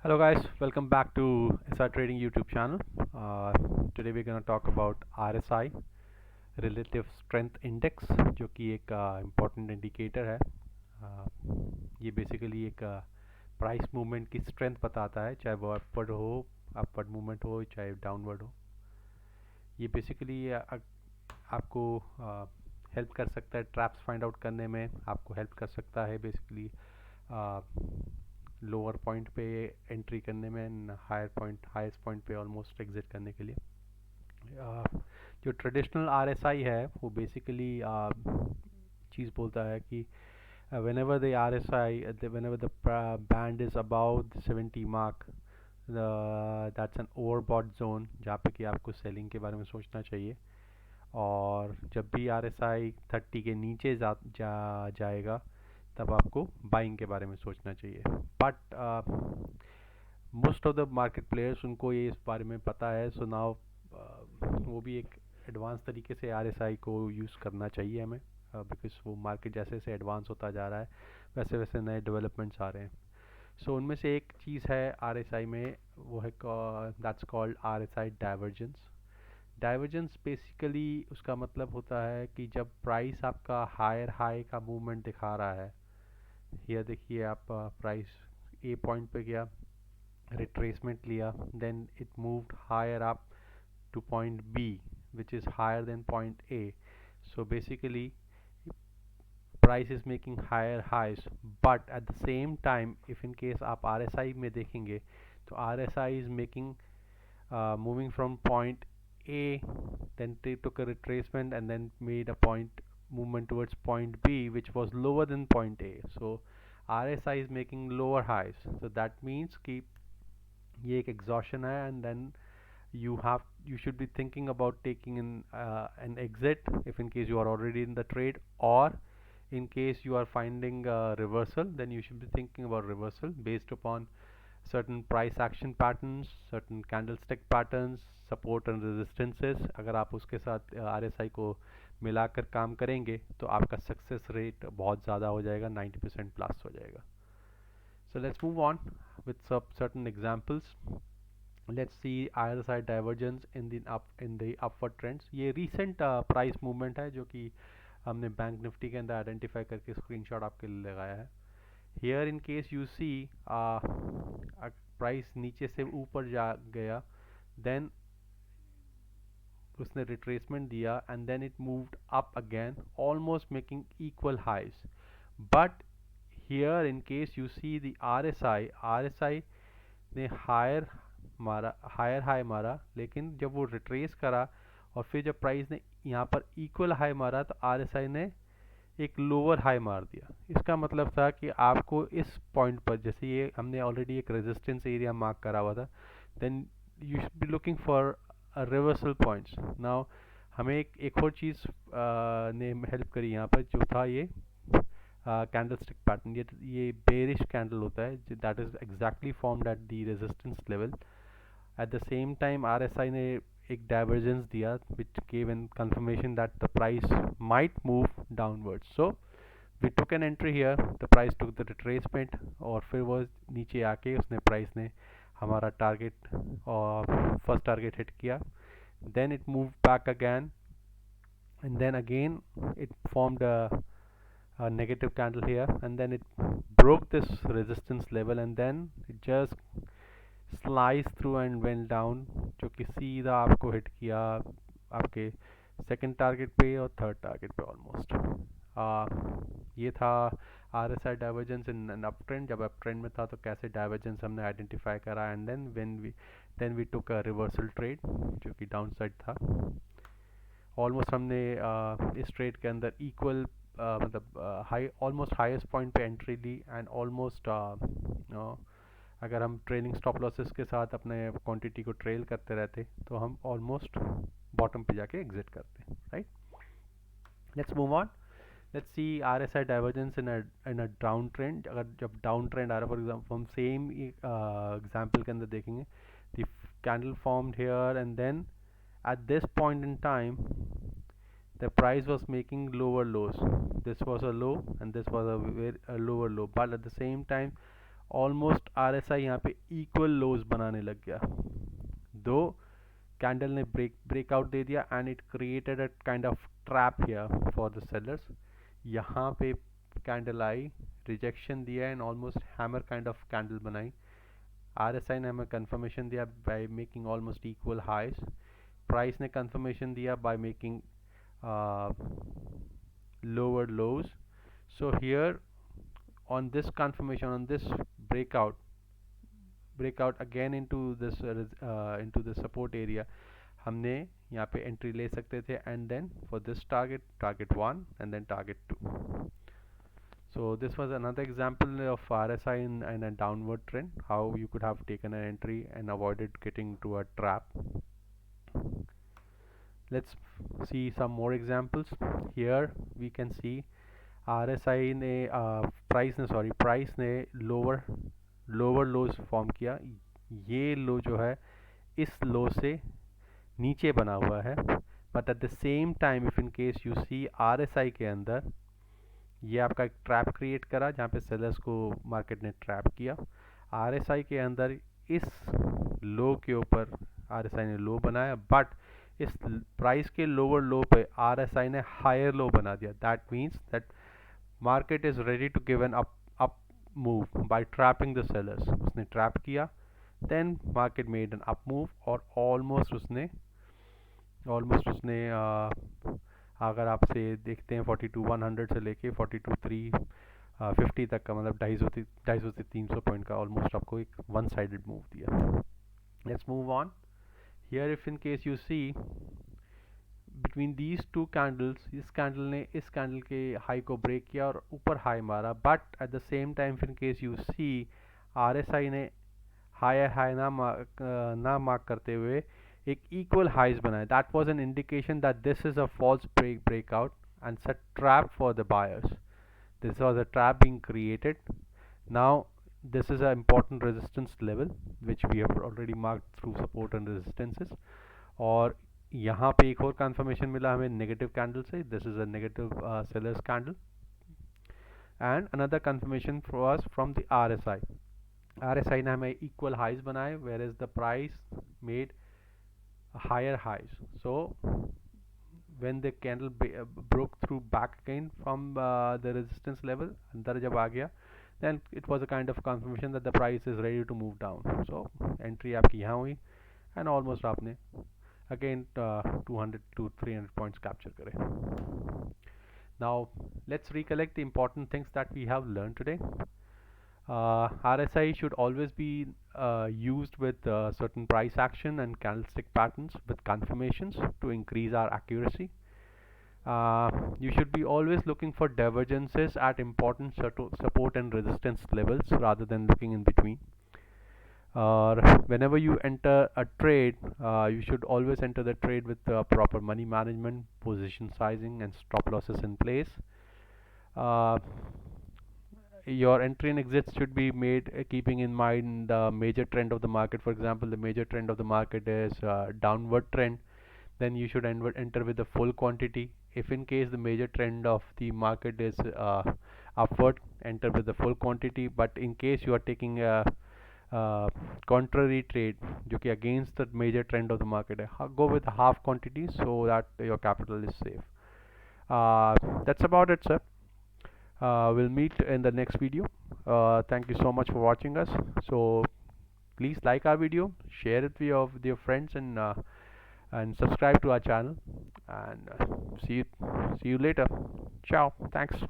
Hello guys, welcome back to SR Trading YouTube channel. Today we're going to talk about RSI Relative Strength Index, जो कि एक important indicator है. ये basically एक price movement की strength बताता है, चाहे वो upward movement हो, चाहे downward हो. ये basically आपको help कर सकता है traps find out करने में, आपको help कर सकता है basically लोअर पॉइंट पे एंट्री करने में, हाईएस्ट पॉइंट पे ऑलमोस्ट एग्जिट करने के लिए. जो ट्रेडिशनल आरएसआई है वो बेसिकली चीज़ बोलता है कि whenever the RSI whenever the band is above the 70 mark, that's an overbought zone जहाँ पे कि आपको सेलिंग के बारे में सोचना चाहिए. और जब भी RSI 30 के नीचे जाएगा तब आपको बाइंग के बारे में सोचना चाहिए. But most of the market players उनको ये इस बारे में पता है, सो नाउ वो भी एक एडवांस तरीके से RSI को यूज़ करना चाहिए हमें, बिकॉज वो मार्केट जैसे जैसे एडवांस होता जा रहा है वैसे वैसे नए डेवलपमेंट्स आ रहे हैं. सो उनमें से एक चीज़ है RSI में, वो है that's called RSI divergence. Divergence basically उसका मतलब होता है कि जब प्राइस आपका हायर हाई का मूवमेंट दिखा रहा है, ये देखिए आप प्राइस ए पॉइंट पे गया, रिट्रेसमेंट लिया, then it moved higher up to point B, which is higher than point A. So basically price is making higher highs, but at the same time if in case आप RSI में देखेंगे तो RSI is making moving from point A, then they took a retracement and then made a point movement towards point B which was lower than point A. So RSI is making lower highs, so that means कि ये एक exhaustion है, and then you should be thinking about taking an exit if in case you are already in the trade, or in case you are finding a reversal, then you should be thinking about reversal based upon certain price action patterns, certain candlestick patterns, support and resistances. अगर आप उसके साथ RSI को मिलाकर काम करेंगे तो आपका सक्सेस रेट बहुत ज़्यादा हो जाएगा, 90% प्लस हो जाएगा. So let's move on with some certain examples. Let's see RSI divergence in the upward trends. ये recent price movement है जो कि हमने बैंक निफ्टी के अंदर आइडेंटिफाई करके स्क्रीनशॉट आपके लिए लगाया है. Here in case you see price नीचे से ऊपर जा गया, then उसने रिट्रेसमेंट दिया and then it moved up again, almost making equal highs. But here in case you see the RSI ने हायर हाई मारा, लेकिन जब वो रिट्रेस करा और फिर जब प्राइस ने यहाँ पर इक्वल हाई मारा तो RSI ने एक लोअर हाई मार दिया. इसका मतलब था कि आपको इस पॉइंट पर, जैसे ये हमने ऑलरेडी एक रेजिस्टेंस एरिया मार्क करा हुआ था, then you should be looking for reversal points. Now हमें एक और चीज़ ने हेल्प करी यहाँ पर, जो था ये कैंडलस्टिक पैटर्न. ये बेरिश कैंडल होता है, that is exactly formed at the resistance level. Eight the same time RSI ने एक डाइवर्जेंस दिया which gave an confirmation that the price might move downwards. So we took an entry here, the price took the retracement और फिर वो नीचे आके उसने price ने हमारा टारगेट और फर्स्ट टारगेट हिट किया. then it moved back again and then again it formed a negative candle here, and then it broke this resistance level and then it just slice through and went down, जो कि सीधा आपको hit किया आपके second target पे और third target पे almost. ये था RSI divergence in an up trend. जब अप ट्रेंड में था तो कैसे डाइवर्जेंस हमने आइडेंटिफाई करा, and then we took a reversal trade जो कि डाउन साइड था. ऑलमोस्ट हमने इस ट्रेड के अंदर इक्वल मतलब ऑलमोस्ट हाईएस्ट पॉइंट पे एंट्री ली, एंड ऑलमोस्ट अगर हम ट्रेलिंग स्टॉप लॉसेस के साथ अपने क्वांटिटी को ट्रेल करते रहते तो हम ऑलमोस्ट बॉटम पे जाके एग्जिट करते, right. Let's move on. Let's see RSI divergence in a down trend. अगर जब डाउन ट्रेंड आ रहा है, फॉर एग्जाम्पल हम सेम एग्जाम्पल के अंदर देखेंगे, the candle formed here and then at this point in time the price was making lower lows. This was a low and this was a lower low, but at the same time almost RSI यहाँ पे equal लोज बनाने लग गया, दो candle ने breakout दे दिया and it created a kind of trap here for the sellers. यहाँ पे कैंडल आई, रिजेक्शन दिया and almost hammer kind of candle बनाई। आरएसआई ने हमें कंफर्मेशन दिया by making almost equal highs, price ने कंफर्मेशन दिया by making lower lows. So here on this confirmation, on this breakout again into the support area, हमने यहाँ पे entry ले सकते थे and then for this target 1 and then target 2. So this was another example of RSI in a downward trend, how you could have taken an entry and avoided getting to a trap. Let's see some more examples. Here we can see RSI ने price ने lower लोज form किया। ये लो जो है इस लो से नीचे बना हुआ है, but at the same time if in case you see RSI के अंदर ये आपका एक ट्रैप क्रिएट करा जहाँ पे सेलर्स को मार्केट ने ट्रैप किया। RSI के अंदर इस लो के ऊपर RSI ने लो बनाया, बट इस प्राइस के लोअर लो पे RSI ने हायर लो बना दिया। That means that market is ready to give an up move by trapping the sellers. उसने ट्रैप किया, then market made an up move और ऑलमोस्ट उसने अगर आपसे देखते हैं 42,100 से लेके 42,350 तक का, मतलब 250 से 300 पॉइंट का ऑलमोस्ट आपको एक वन साइडेड मूव दिया। Let's move on. Here if in case you see between these two candles, इस कैंडल ने इस कैंडल के हाई को ब्रेक किया और ऊपर हाई मारा, but at the same time in case you see RSI ने हाई ना मार्क करते हुए एक इक्वल हाइज बनाया। That was an indication that this is a false breakout and it's a trap for the buyers. This was a trap being created. Now this is an important resistance level which we have already marked through support and resistances. और यहाँ पे एक और confirmation मिला हमें negative candle से, this is a negative sellers candle, and another confirmation was from the RSI ने हमें इक्वल हाइज बनाए, where is the price made higher highs. So when the candle broke through back again from the resistance level, अंदर जब आ गया, then it was a kind of confirmation that the price is ready to move down. So entry आपकी यहाँ हुई and almost आपने again 200 to 300 points capture करे. Now let's recollect the important things that we have learned today. RSI should always be used with certain price action and candlestick patterns with confirmations to increase our accuracy. You should be always looking for divergences at important support and resistance levels rather than looking in between. Whenever you enter a trade, you should always enter the trade with proper money management, position sizing and stop losses in place. Your entry and exits should be made keeping in mind the major trend of the market. For example, the major trend of the market is downward trend, then you should enter with the full quantity. If in case the major trend of the market is upward, enter with the full quantity. But in case you are taking a contrary trade जो कि against the major trend of the market है, go with half quantity so that your capital is safe. That's about it, sir. We'll meet in the next video. Thank you so much for watching us. So please like our video, share it with your friends, and subscribe to our channel. And see you later. Ciao. Thanks.